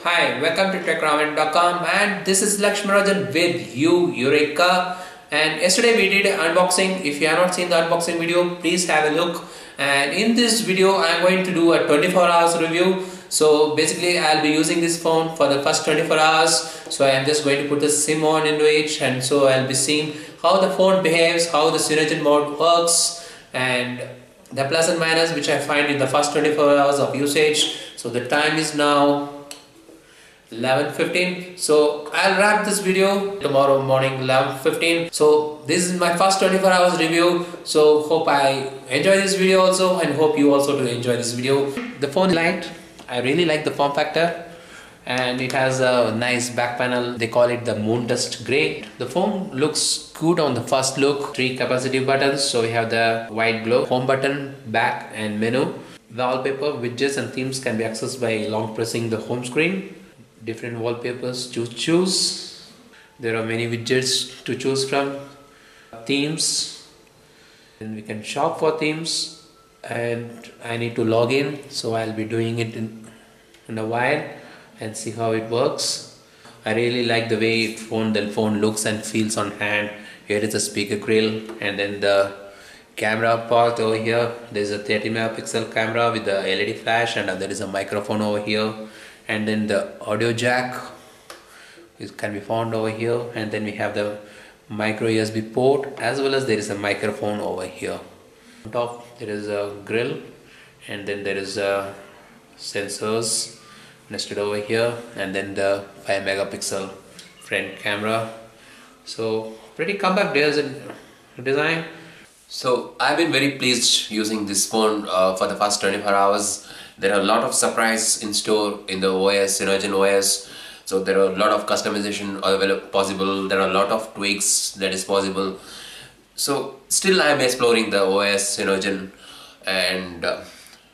Hi, welcome to techramen.com and this is Lakshmarajan with Yu Yureka. And yesterday we did unboxing. If you have not seen the unboxing video, please have a look. And in this video I am going to do a 24 hours review. So basically I'll be using this phone for the first 24 hours. So I am just going to put the SIM on into it, and so I'll be seeing how the phone behaves, how the Cyanogen mode works, and the plus and minus which I find in the first 24 hours of usage. So the time is now 11:15. So I'll wrap this video tomorrow morning 11:15. So this is my first 24 hours review. So hope I enjoy this video also, and hope you also to enjoy this video. The phone is light. I really like the form factor, and it has a nice back panel. They call it the moon dust gray. The phone looks good on the first look. 3 capacitive buttons. So we have the white glow, home button, back and menu. Wallpaper, widgets and themes can be accessed by long pressing the home screen. Different wallpapers to choose. There are many widgets to choose from. Themes, and we can shop for themes, and I need to log in, so I'll be doing it in a while and see how it works. I really like the way the phone looks and feels on hand. Here is the speaker grill, and then the camera part over here. There is a 30 megapixel camera with the LED flash, and there is a microphone over here, and then the audio jack can be found over here, and then we have the micro USB port, as well as there is a microphone over here. On top there is a grill, and then there is a sensors nested over here, and then the 5 megapixel front camera. So pretty compact design. So I've been very pleased using this phone for the first 24 hours. There are a lot of surprise in store in the OS, Cyanogen OS. So there are a lot of customization possible. There are a lot of tweaks that is possible. So still I am exploring the OS Cyanogen, and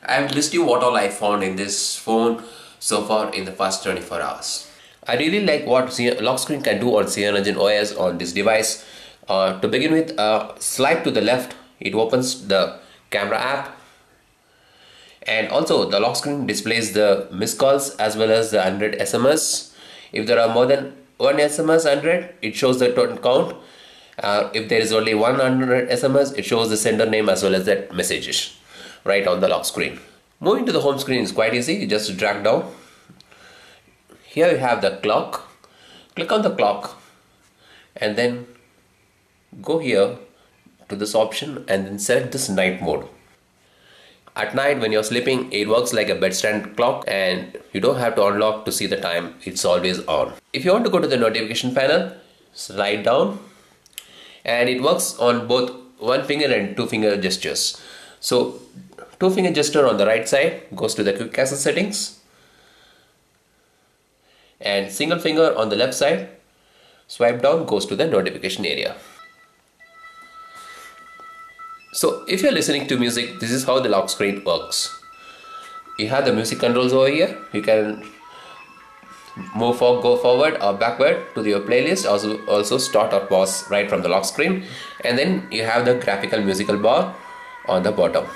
I will list you what all I found in this phone so far in the first 24 hours. I really like what lock screen can do on Cyanogen OS on this device. To begin with, slide to the left, it opens the camera app, and also the lock screen displays the missed calls as well as the 100 SMS. If there are more than one SMS 100, it shows the total count. If there is only 100 SMS, it shows the sender name as well as that messages right on the lock screen. Moving to the home screen is quite easy. You just drag down. Here you have the clock. Click on the clock and then go here to this option and then select this night mode. At night when you're sleeping, it works like a bedstand clock, and you don't have to unlock to see the time. It's always on. If you want to go to the notification panel, slide down, and it works on both 1 finger and 2 finger gestures. So 2 finger gesture on the right side goes to the quick access settings, and single finger on the left side, swipe down, goes to the notification area. So if you're listening to music, this is how the lock screen works. You have the music controls over here. You can go forward or backward to your playlist, also start or pause right from the lock screen, and then you have the graphical musical bar on the bottom.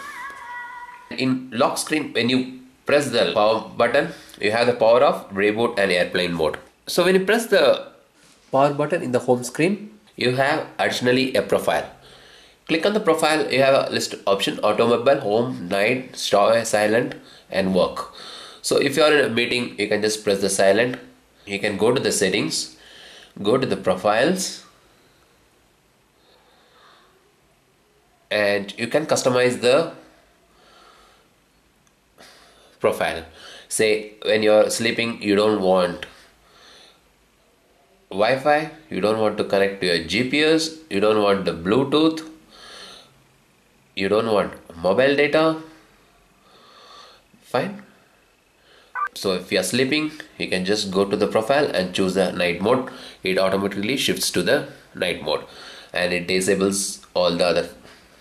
In lock screen, when you press the power button, you have the power off, reboot and airplane mode. So when you press the power button in the home screen, you have additionally a profile. Click on the profile. You have a list option: automobile, home, night, silent and work. So if you are in a meeting, you can just press the silent. You can go to the settings, go to the profiles, and you can customize the profile. Say when you're sleeping, you don't want Wi-Fi, you don't want to connect to your GPS, you don't want the Bluetooth, you don't want mobile data. Fine. So if you are sleeping, you can just go to the profile and choose the night mode. It automatically shifts to the night mode, and it disables all the other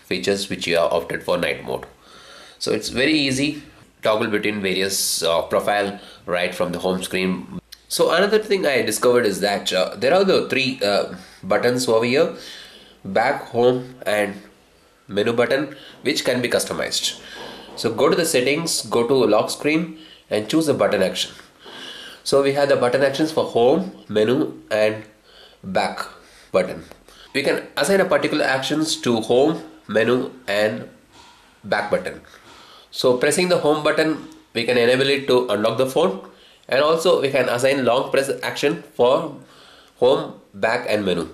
features which you have opted for night mode. So it's very easy. Toggle between various profile right from the home screen. So another thing I discovered is that there are the 3 buttons over here: back, home and menu button, which can be customized. So go to the settings, go to lock screen and choose the button action. So we have the button actions for home, menu and back button. We can assign a particular actions to home, menu and back button. So pressing the home button, we can enable it to unlock the phone, and also we can assign long press action for home, back and menu.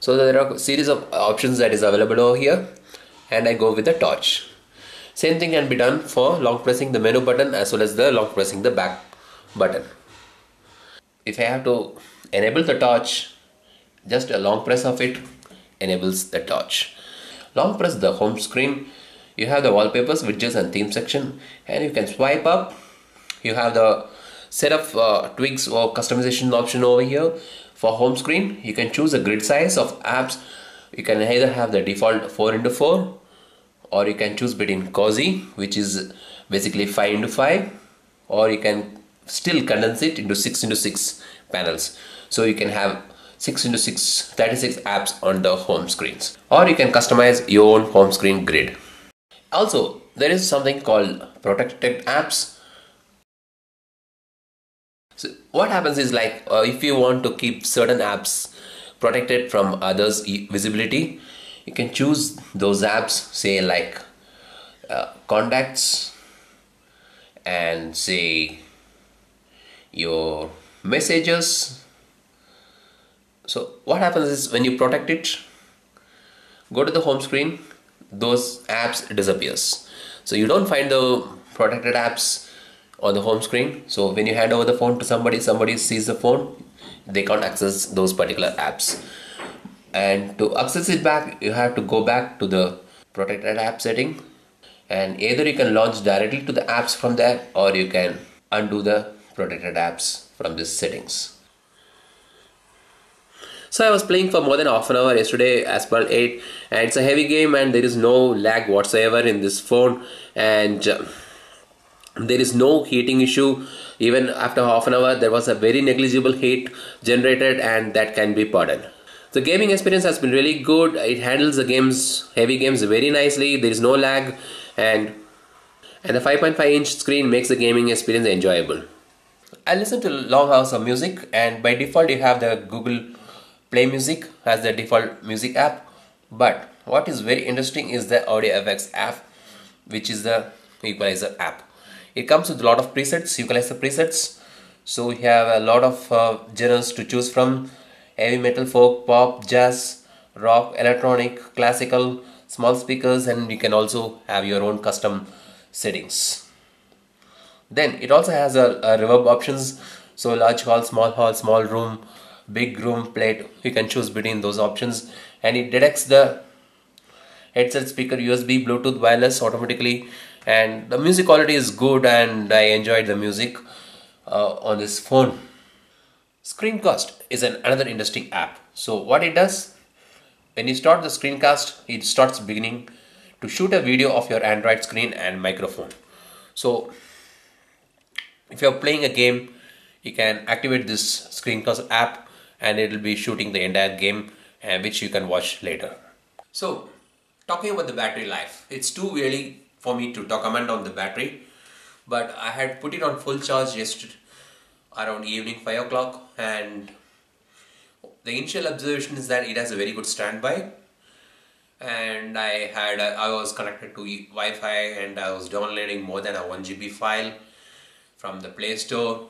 So there are a series of options that is available over here, and I go with the torch. Same thing can be done for long pressing the menu button as well as the long pressing the back button. If I have to enable the torch, just a long press of it enables the torch. Long press the home screen, you have the wallpapers, widgets and theme section, and you can swipe up. You have the set of tweaks or customization option over here. For home screen, you can choose a grid size of apps. You can either have the default 4x4, or you can choose between cozy, which is basically 5x5, or you can still condense it into 6x6 panels. So you can have 6x6 36 apps on the home screens, or you can customize your own home screen grid. Also, there is something called protected apps. So what happens is like if you want to keep certain apps protected from others' visibility, you can choose those apps, say like contacts and say your messages. So what happens is when you protect it, go to the home screen, those apps disappears. So you don't find the protected apps on the home screen. So when you hand over the phone to somebody, somebody sees the phone, they can't access those particular apps. And to access it back, you have to go back to the protected app setting, and either you can launch directly to the apps from there, or you can undo the protected apps from these settings. So I was playing for more than half an hour yesterday, Asphalt 8, and it's a heavy game and there is no lag whatsoever in this phone, and there is no heating issue. Even after half an hour there was a very negligible heat generated, and that can be pardoned. The gaming experience has been really good. It handles the heavy games very nicely. There is no lag, and the 5.5-inch screen makes the gaming experience enjoyable. I listen to long hours of music, and by default you have the Google Play Music as the default music app. But what is very interesting is the Audio Effects app, which is the equalizer app. It comes with a lot of presets, equalizer presets. So we have a lot of genres to choose from: heavy metal, folk, pop, jazz, rock, electronic, classical, small speakers, and you can also have your own custom settings. Then it also has a reverb options, so large hall, small room, big room, plate. You can choose between those options, and it detects the headset, speaker, USB, Bluetooth, wireless automatically, and the music quality is good, and I enjoyed the music on this phone. Screencast is another interesting app. So what it does, when you start the screencast, it starts beginning to shoot a video of your Android screen and microphone. So if you're playing a game, you can activate this screencast app and it will be shooting the entire game, which you can watch later. So talking about the battery life, it's too early for me to comment on the battery, but I had put it on full charge yesterday around evening 5 o'clock, and the initial observation is that it has a very good standby. And I was connected to Wi-Fi, and I was downloading more than a 1 GB file from the Play Store,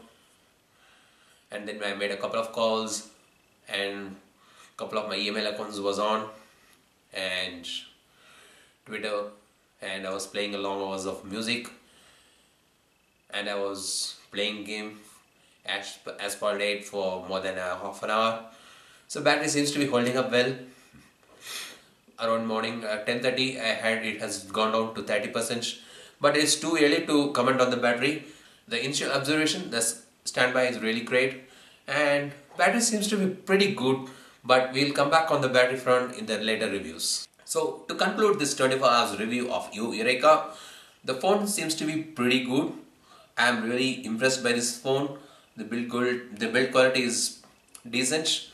and then I made a couple of calls, and a couple of my email accounts was on, and Twitter, and I was playing a long hours of music, and I was playing game Asphalt 8 for more than a half an hour. So battery seems to be holding up well. Around morning 10:30 it has gone down to 30%, but it's too early to comment on the battery. The initial observation, the standby is really great, and battery seems to be pretty good, but we'll come back on the battery front in the later reviews. So to conclude this 24 hours review of Yu Yureka, the phone seems to be pretty good. I am really impressed by this phone. The build quality is decent,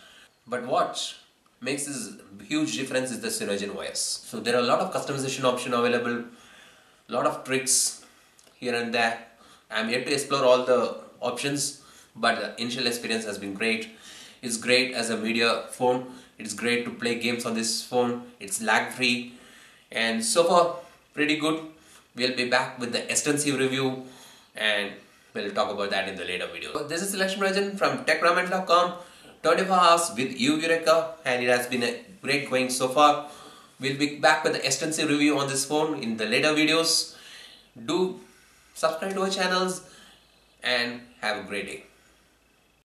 but what makes this huge difference is the Cyanogen OS. So there are a lot of customization options available, a lot of tricks here and there. I am yet to explore all the options, but the initial experience has been great. It's great as a media phone. It's great to play games on this phone. It's lag free, and so far pretty good. We'll be back with the extensive review, and we'll talk about that in the later video. So this is Selection Rajan from techramen.com. 24 hours with Yu Yureka, and it has been a great going so far. We'll be back with the extensive review on this phone in the later videos. Do subscribe to our channels and have a great day.